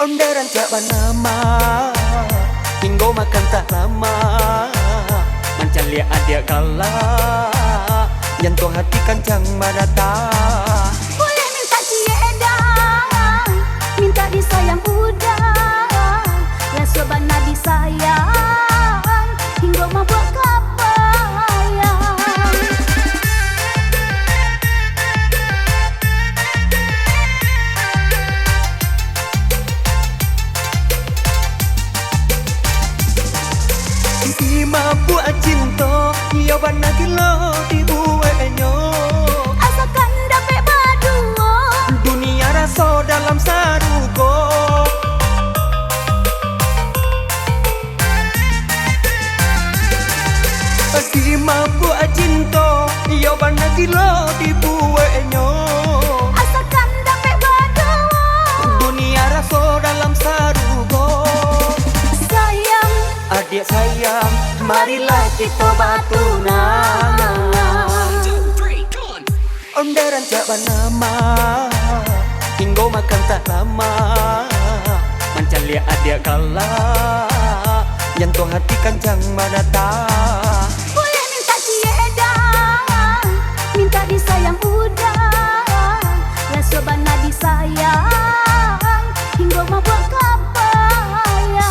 Ondaran tak nama, hingga makan tak lama. Mancan lihat adik kalah, nyentuh hati kancang marata. Boleh minta ciedang, minta disayang udang, rasa bana disayang, hingga mabuk kapayang. Si mabuk cinta, ia bana gelo dibuatnya. Asalkan dapat berdua, Dunia rasa dalam sarugo. Si mabuk cinta, ia bana gelo dibuatnya. asalkan dapat berdua. Dunia rasa dalam sarugo. Sayang, Adik sayang, marilah kita batunang. Ondaran tak nama, hingga makan tak lama. Mancan lihat adik kalah, nyentuh hati kancang marata. boleh minta ciedang, minta disayang udang, rasa bana disayang, hingga mabuk kapayang.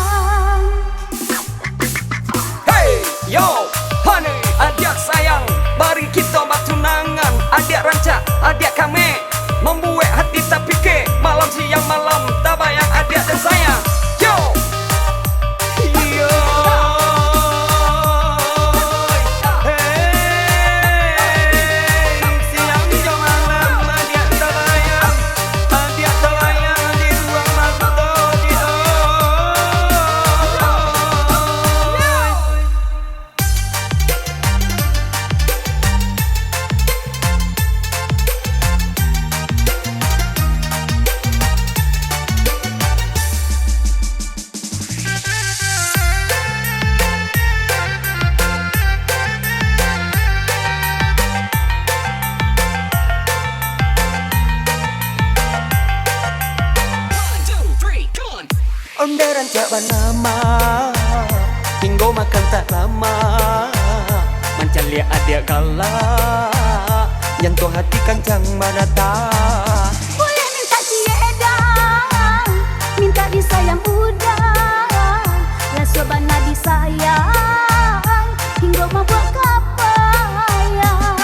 Hey, yo, honey, adik sayang, mari kita batunangan. Adik rancak, adik kami, membuat hati tak fikir. Malam siang malam, tak bayang adik dan sayang. Yo, yo, hey, siang jo malam, adik terlayang di ruang mata di Ondaran tak nama, hingga makan tak lama. Mancan lihat adik kalah, nyentuh hati kancang marata. Boleh minta ciedang, minta disayang udang, rasa bana disayang, hingga mabuk kapayang.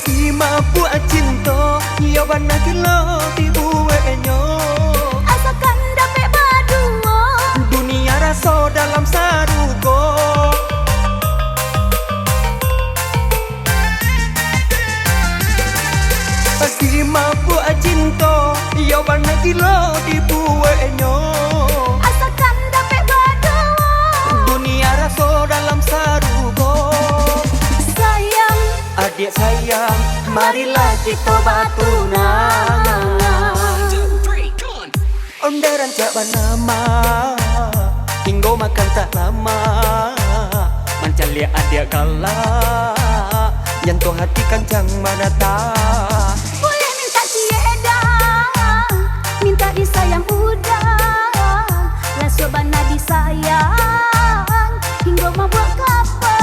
Si mabuk cinta, ia bana gelo dibuatnya. Asalkan dapat berdua, Dunia rasa dalam sarugo. Si mabuk cinta, ia bana gelo dibuatnya. asalkan dapat berdua. Dunia rasa dalam sarugo. Sayang, Adik sayang, marilah kita batunang. Ondaran tak nama, hingga makan tak lama. Mancan lihat adik kalah, nyentuh hati kancang marata. boleh minta ciedang, minta disayang udang, rasa bana disayang, hingga mabuk kapayang.